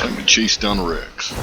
Time to chase down a Rex.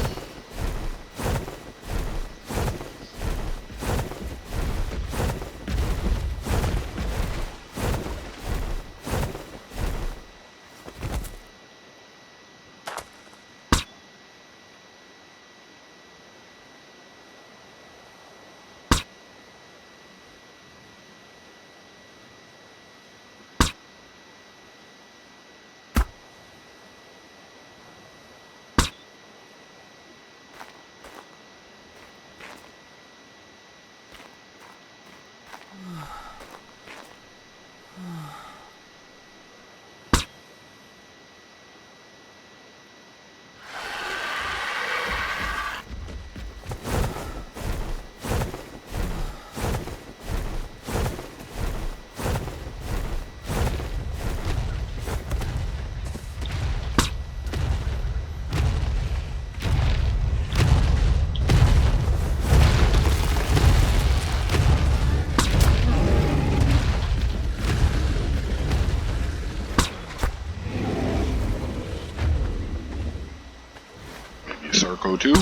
Sarco too.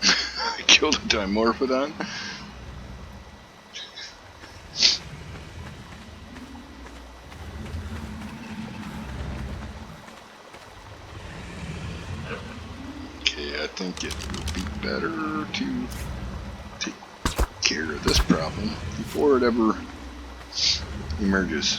I killed a Dimorphodon. I think it would be better to take care of this problem before it ever emerges.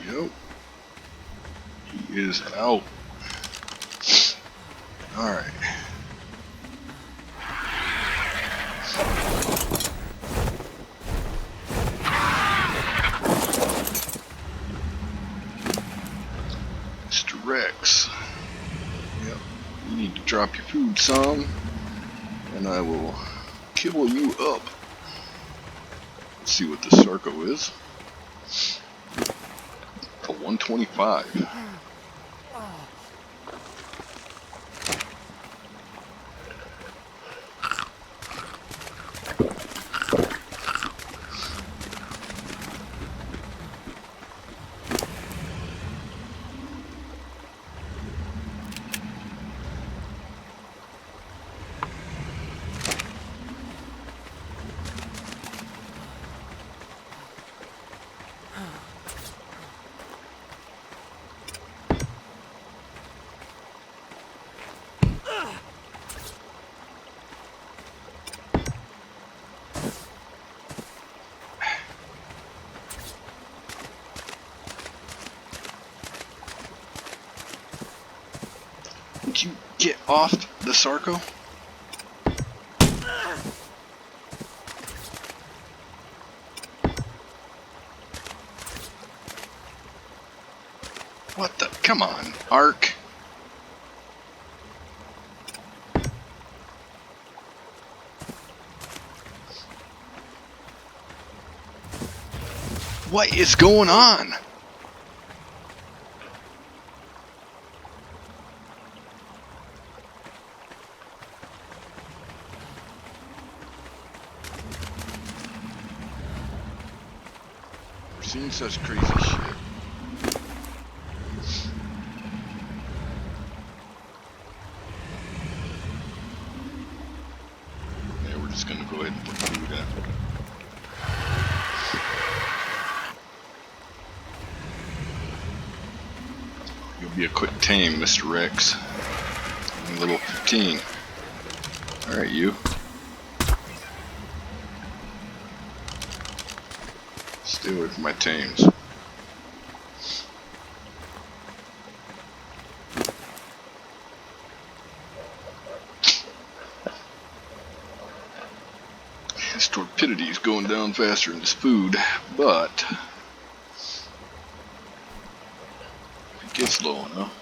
Yep. He is out. Alright. Mr. Rex. Yep. You need to drop your food some, and I will kill you up. Let's see what the Sarco is. 125. Would you get off the Sarco? What the? Come on, ARK. What is going on? We're seeing such crazy shit. Yeah, we're just gonna go ahead and put food in. You'll be a quick tame, Mr. Rex. Only level 15. Alright, you. Stay away from my tames. His torpidity is going down faster than his food, but if it gets low enough.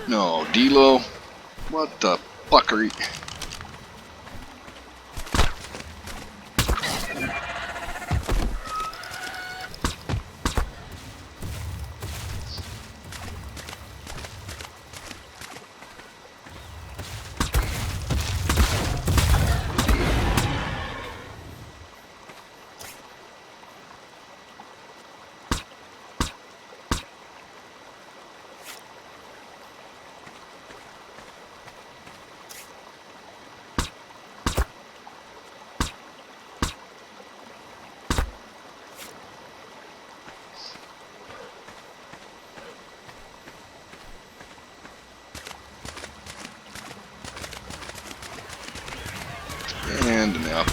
No, D-Lo? What the fuckery? And an apple.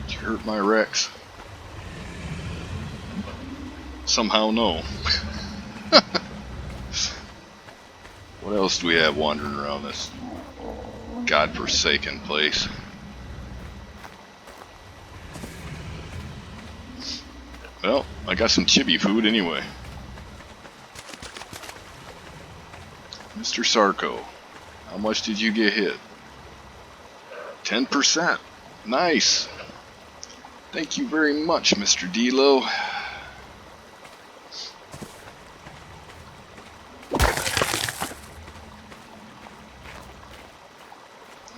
Did you hurt my Rex? Somehow no. What else do we have wandering around this godforsaken place? Well, I got some chibi food anyway. Mr. Sarco, how much did you get hit? 10%. Nice. Thank you very much, Mr. D-Lo.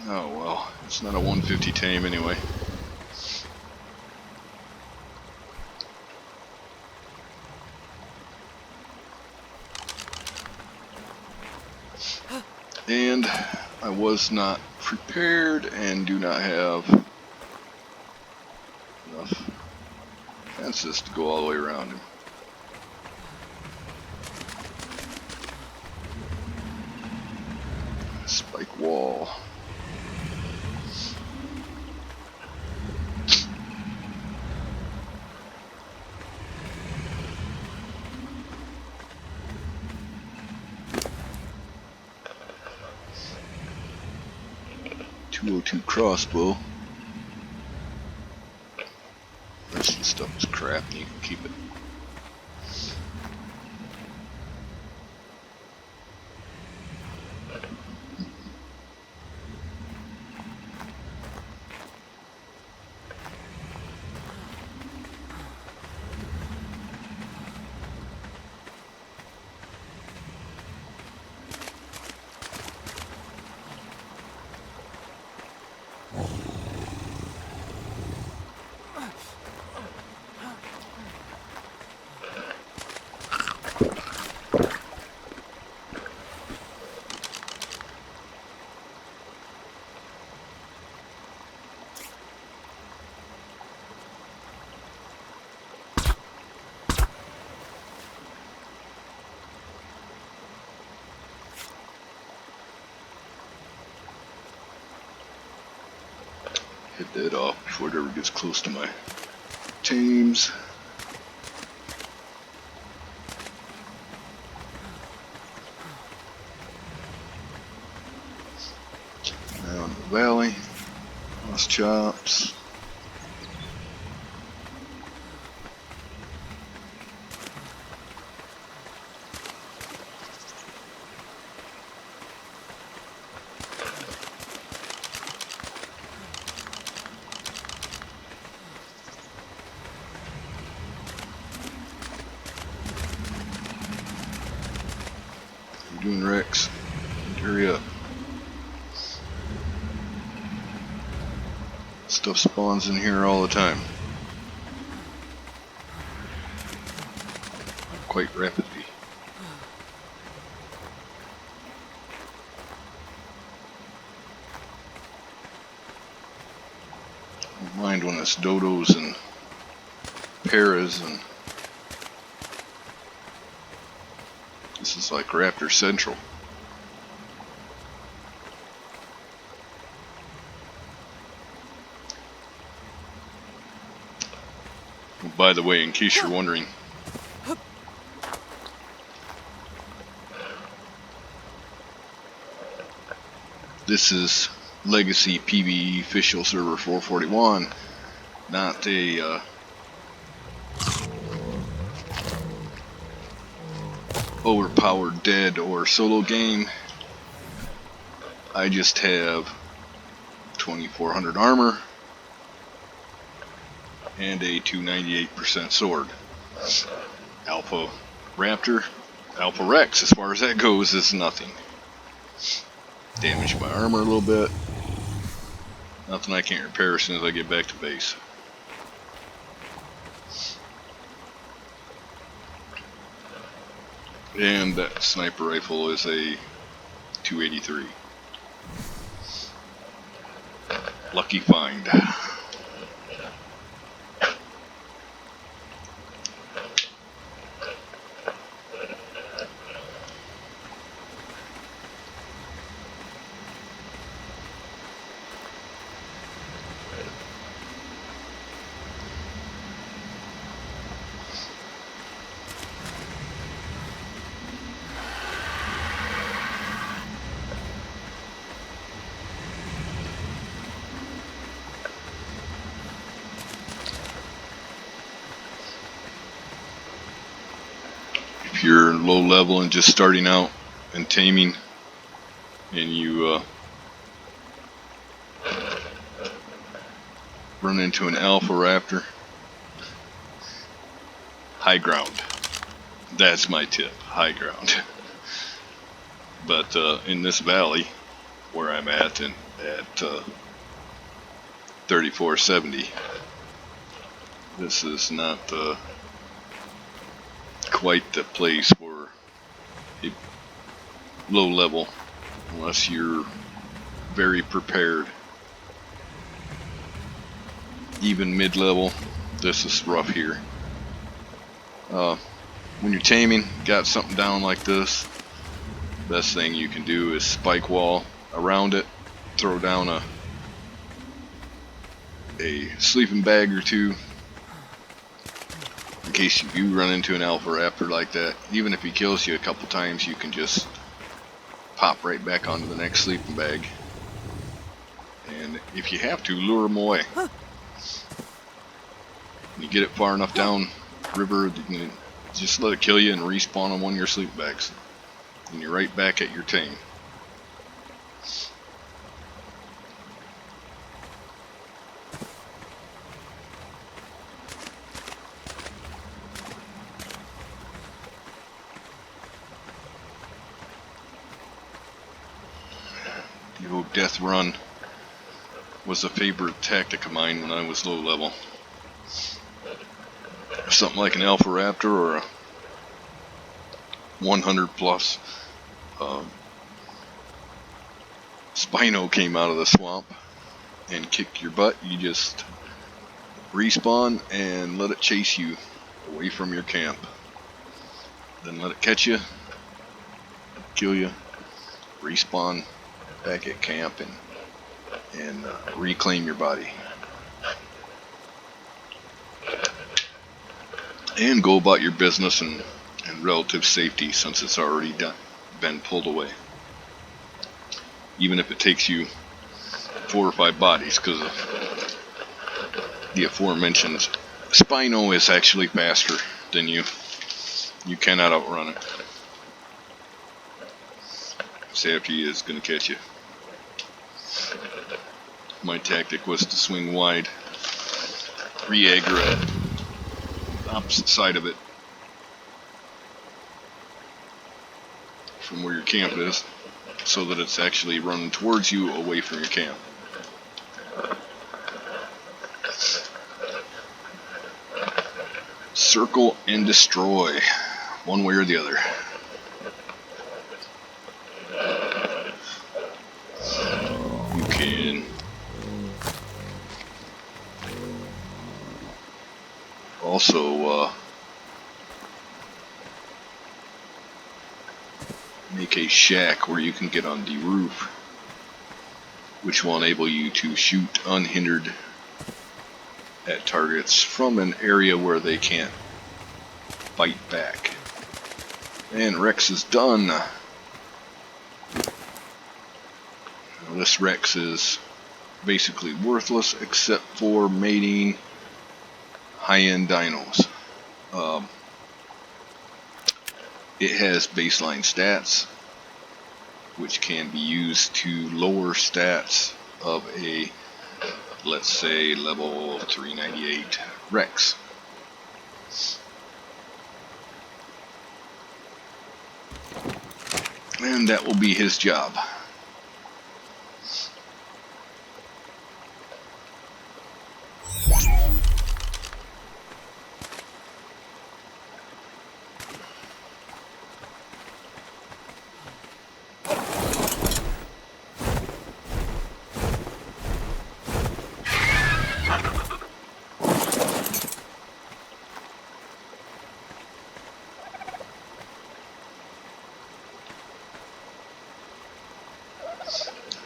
Oh well, it's not a 150 tame anyway. And I was not prepared and do not have enough fences to go all the way around him. Spike wall. .202 crossbow. The rest of the stuff is crap and you can keep it. Hit that off before it ever gets close to my tames. Down the valley, lost chops. doing, Rex? Hurry up. Stuff spawns in here all the time. Quite rapidly. Don't mind when it's dodos and paras, and this is like Raptor Central. By the way, in case you're wondering, this is Legacy PvE official server 441, not a overpowered dead or solo game. I just have 2400 armor and a 298% sword. Alpha Raptor, Alpha Rex, as far as that goes, is nothing. Damaged my armor a little bit. Nothing I can't repair as soon as I get back to base. And that sniper rifle is a 283. Lucky find. If you're low level and just starting out and taming, and you run into an Alpha Raptor, high ground. That's my tip, high ground. But in this valley where I'm at, and at 3470, this is not quite the place for a low level, unless you're very prepared. Even mid-level, this is rough here. When you're taming, got something down like this, best thing you can do is spike wall around it, throw down a sleeping bag or two, in case you do run into an Alpha Raptor like that. Even if he kills you a couple times, you can just pop right back onto the next sleeping bag, and if you have to, lure him away. When you get it far enough down river, you can just let it kill you and respawn on one of your sleep bags, and you're right back at your tame. The old death run was a favorite tactic of mine when I was low level. If something like an Alpha Raptor or a 100 plus Spino came out of the swamp and kicked your butt, you just respawn and let it chase you away from your camp. Then let it catch you, kill you, respawn back at camp, and reclaim your body. And go about your business and relative safety, since it's already been pulled away. Even if it takes you 4 or 5 bodies, because the aforementioned Spino is actually faster than you. You cannot outrun it. Say after he is going to catch you. My tactic was to swing wide, re-aggro opposite side of it, from where your camp is, so that it's actually running towards you away from your camp. Circle and destroy, one way or the other. You can also make a shack where you can get on the roof, which will enable you to shoot unhindered at targets from an area where they can't fight back. And Rex is done. Now this Rex is basically worthless except for mating high-end dinos. It has baseline stats, which can be used to lower stats of a, let's say, level 398 Rex. And that will be his job.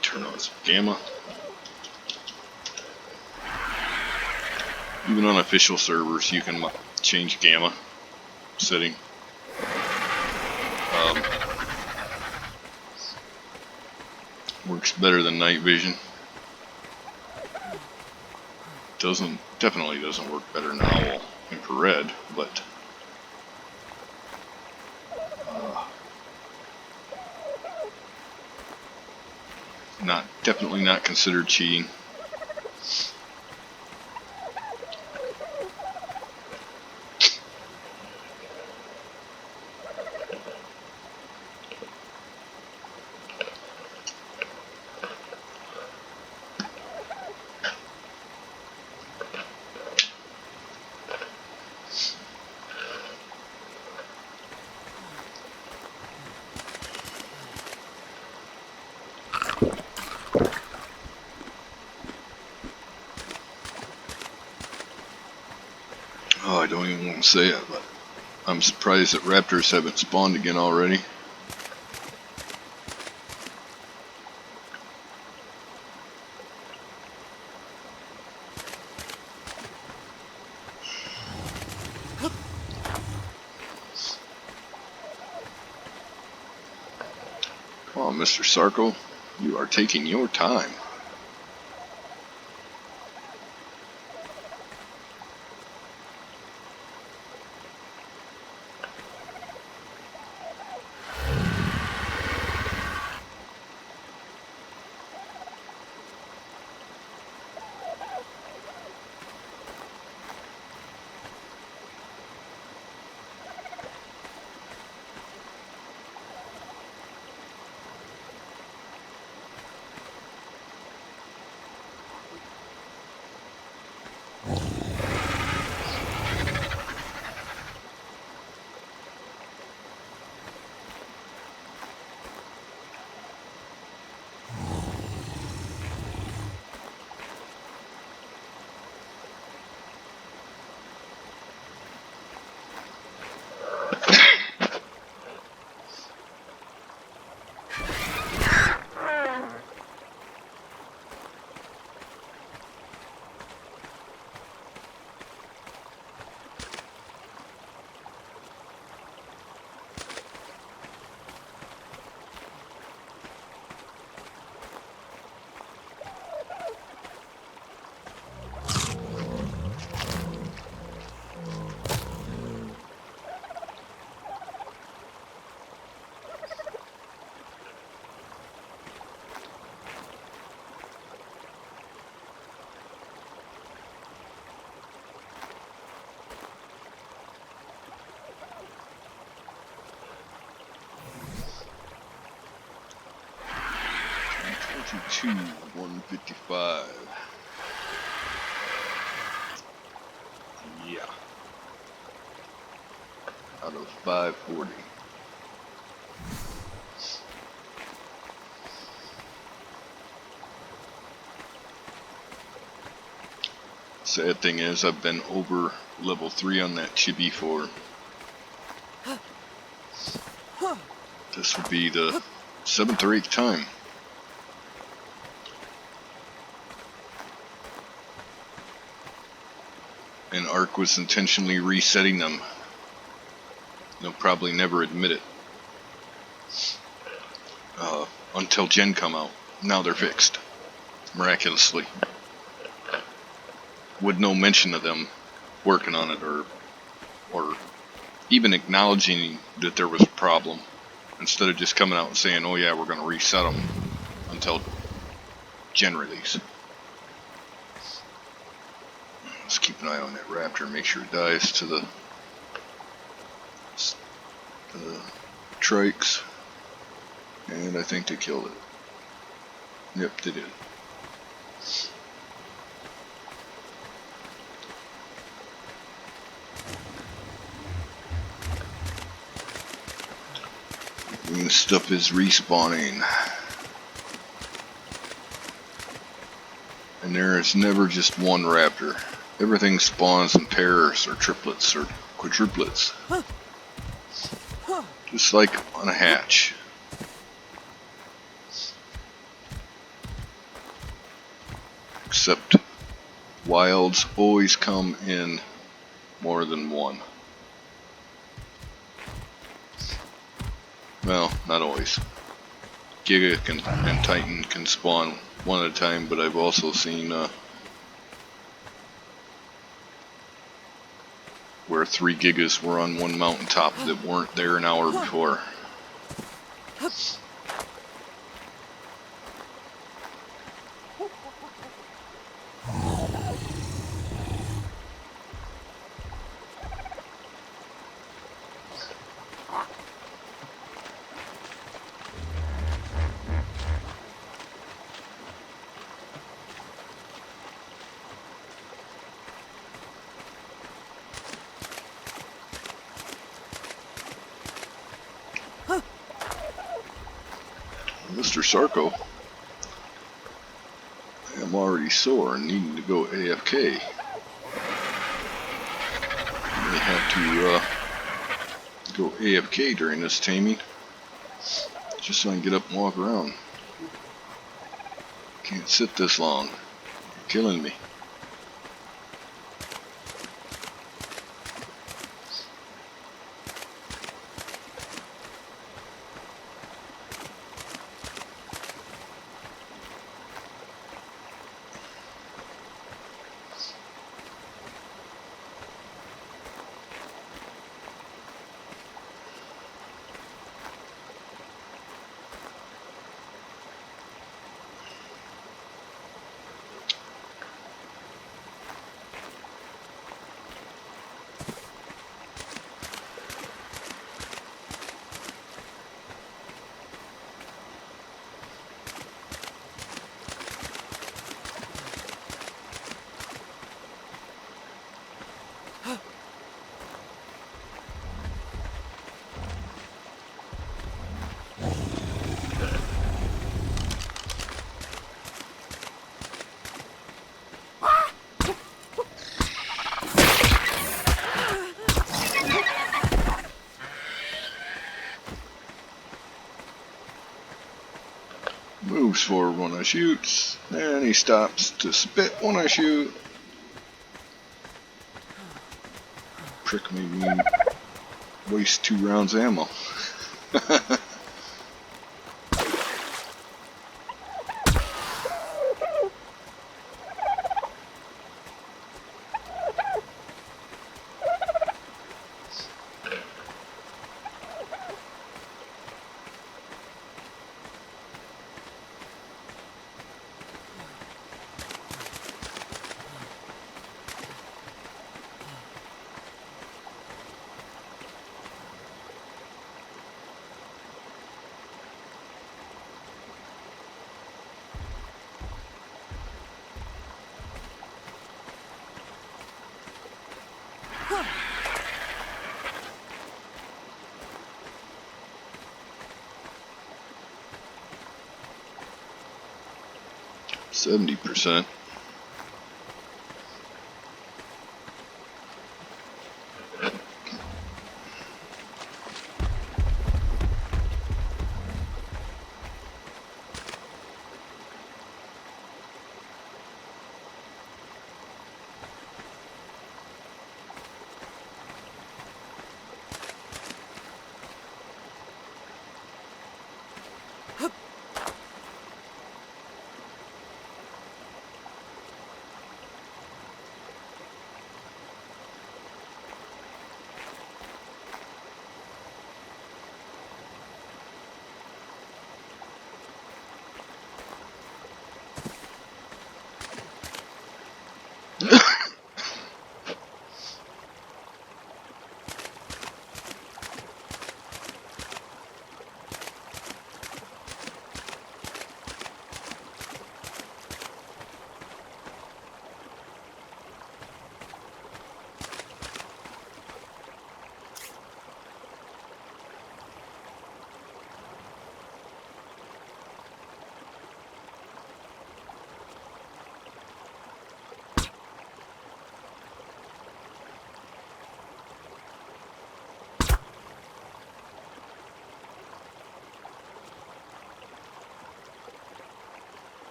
Turn on some gamma. Even on official servers, you can change gamma setting. Works better than night vision. Definitely doesn't work better than owl infrared, but definitely not considered cheating. Oh, I don't even want to say it, but I'm surprised that raptors haven't spawned again already. Come on, Mr. Sarco, you are taking your time. to 155. Yeah. Out of 540. Sad thing is, I've been over level 3 on that chibi for. This would be the 7th or 8th time. And ARK was intentionally resetting them. They'll probably never admit it. Until Gen come out. Now they're fixed. Miraculously. With no mention of them working on it or even acknowledging that there was a problem. Instead of just coming out and saying, oh yeah, we're going to reset them until Gen release. Let's keep an eye on that raptor, make sure it dies to the trikes. And I think they killed it. Yep, they did. And stuff is respawning. And there is never just one raptor. Everything spawns in pairs or triplets or quadruplets. Just like on a hatch. Except wilds always come in more than one. Well, not always. Giga and Titan can spawn one at a time, but I've also seen where 3 gigas were on one mountaintop that weren't there an hour before. Mr. Sarco, I'm already sore and needing to go AFK. May have to go AFK during this taming, just so I can get up and walk around. Can't sit this long. You're killing me. Moves forward when I shoot, and he stops to spit when I shoot. Prick made me waste 2 rounds of ammo. 70%.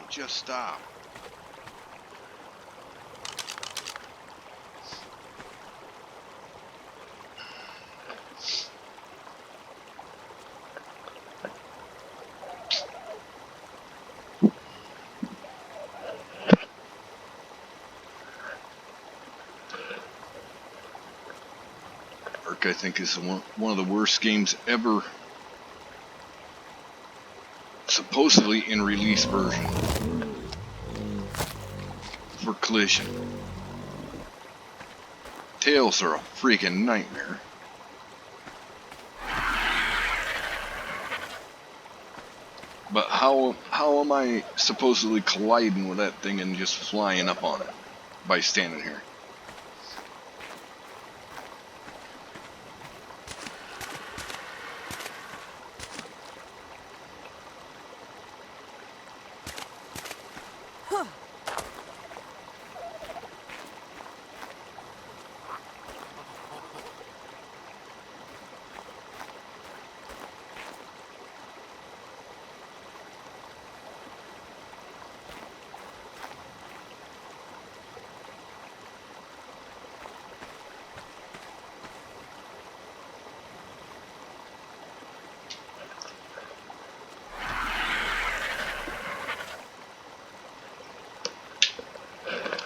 Just stop. ARK, I think, is one of the worst games ever, supposedly in release version, for collision. Tails are a freaking nightmare. But how am I supposedly colliding with that thing and just flying up on it by standing here?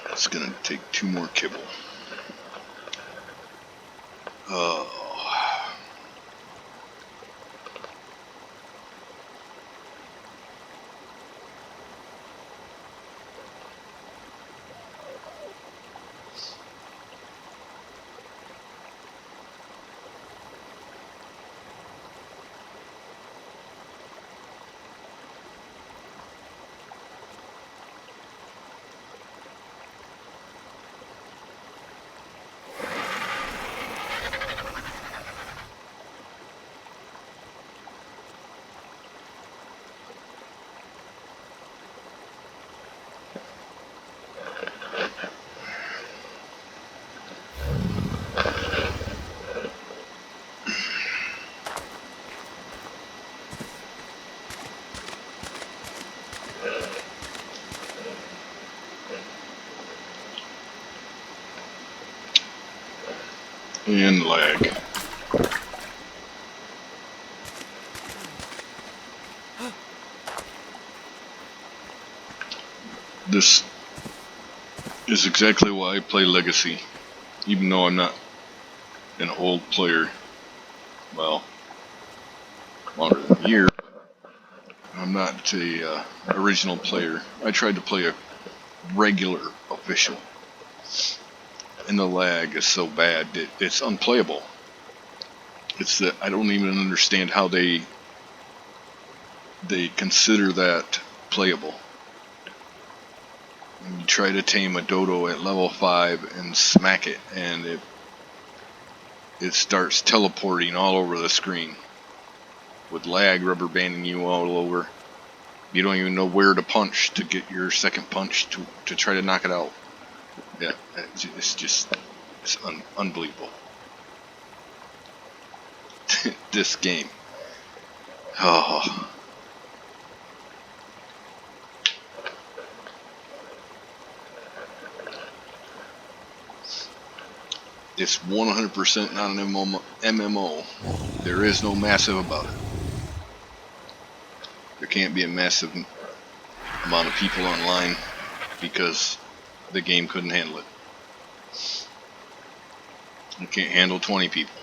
It's gonna take 2 more kibble. Oh. And lag. This is exactly why I play Legacy, even though I'm not an old player. Well, longer than a year. I'm not a original player. I tried to play a regular official, and the lag is so bad that it's unplayable. It's that I don't even understand how they consider that playable. And you try to tame a dodo at level 5 and smack it, and it starts teleporting all over the screen with lag rubber banding you all over. You don't even know where to punch to get your second punch to try to knock it out. Yeah, it's unbelievable. This game. Oh. It's 100% not an MMO. There is no massive about it. There can't be a massive amount of people online because the game couldn't handle it. You can't handle 20 people.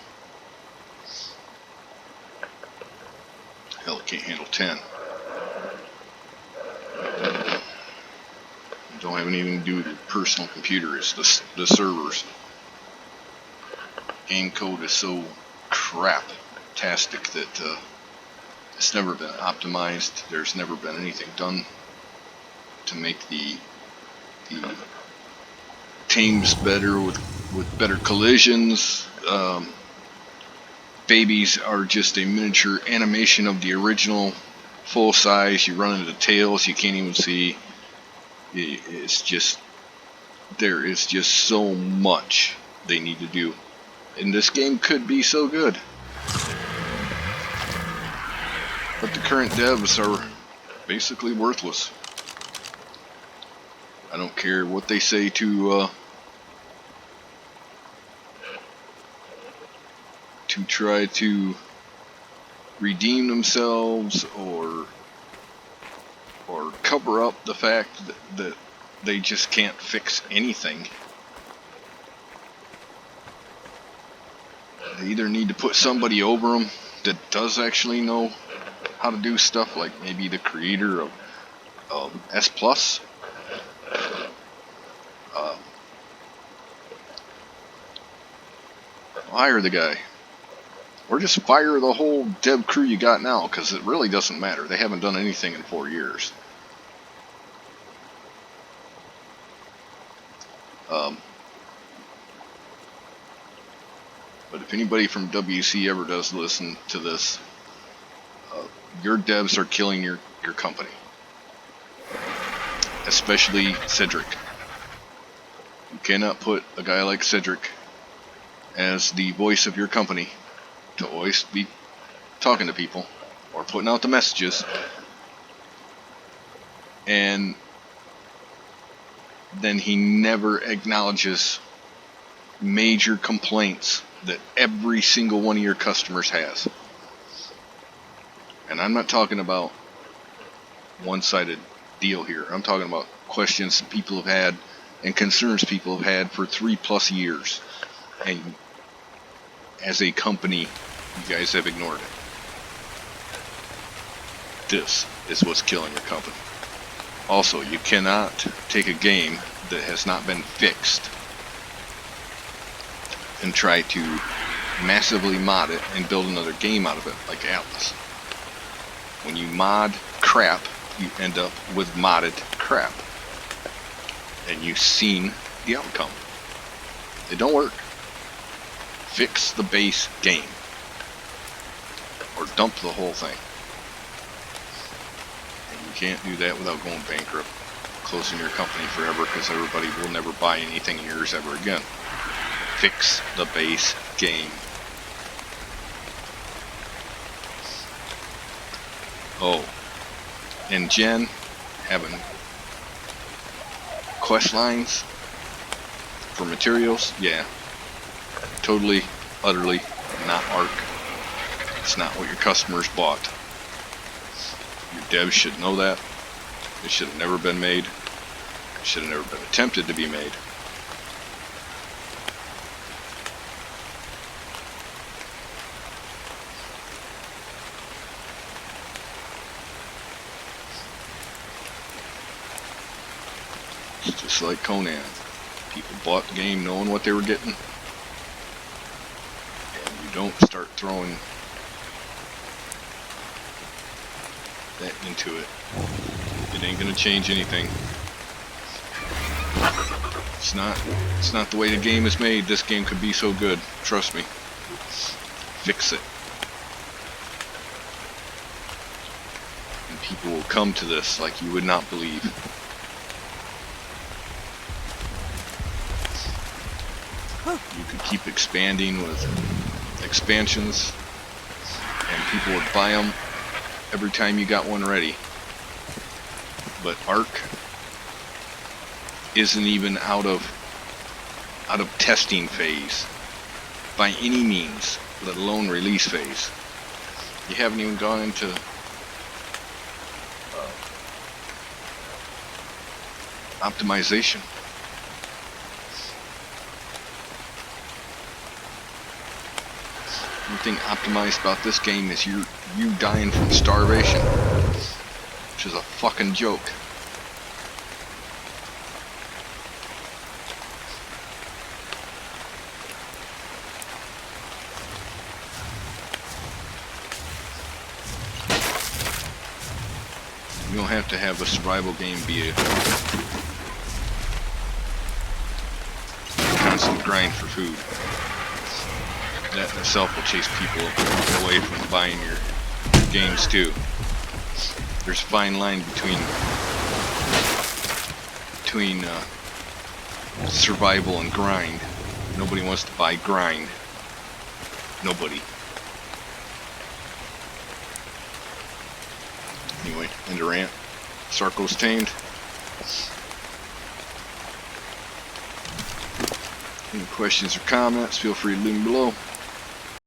Hell, it can't handle 10. You don't have anything to do with your personal computer. It's the servers. Game code is so crap-tastic that it's never been optimized. There's never been anything done to make the tames better with better collisions. Babies are just a miniature animation of the original full size. You run into tails you can't even see. It's just, there is just so much they need to do. And this game could be so good. But the current devs are basically worthless. I don't care what they say to try to redeem themselves or cover up the fact that they just can't fix anything. They either need to put somebody over them that does actually know how to do stuff, like maybe the creator of S+. Hire the guy. Or just fire the whole dev crew you got now, because it really doesn't matter. They haven't done anything in 4 years. But if anybody from WC ever does listen to this, your devs are killing your company. Especially Cedric. You cannot put a guy like Cedric as the voice of your company to always be talking to people or putting out the messages, and then he never acknowledges major complaints that every single one of your customers has. And I'm not talking about one-sided deal here. I'm talking about questions people have had and concerns people have had for 3+ years. And as a company, you guys have ignored it. This is what's killing your company. Also, you cannot take a game that has not been fixed and try to massively mod it and build another game out of it, like Atlas. When you mod crap, you end up with modded crap. And you've seen the outcome. It don't work. Fix the base game. Or dump the whole thing. And you can't do that without going bankrupt. Closing your company forever, because everybody will never buy anything of yours ever again. Fix the base game. Oh, and Jen having quest lines for materials, yeah, totally, utterly not ARK. It's not what your customers bought. Your devs should know that. It should have never been made. Should have never been attempted to be made. It's just like Conan. People bought the game knowing what they were getting. And you don't start throwing that into it. It ain't gonna change anything. It's not the way the game is made. This game could be so good. Trust me. Fix it. And people will come to this like you would not believe. You could keep expanding with expansions, and people would buy them every time you got one ready. But ARK isn't even out of testing phase by any means, let alone release phase. You haven't even gone into optimization. One thing optimized about this game is you dying from starvation, which is a fucking joke. You don't have to have a survival game be a constant grind for food. That in itself will chase people away from buying your games too. There's a fine line between survival and grind. Nobody wants to buy grind. Nobody. Anyway, end of rant. Sarco's tamed. Any questions or comments, feel free to leave them below.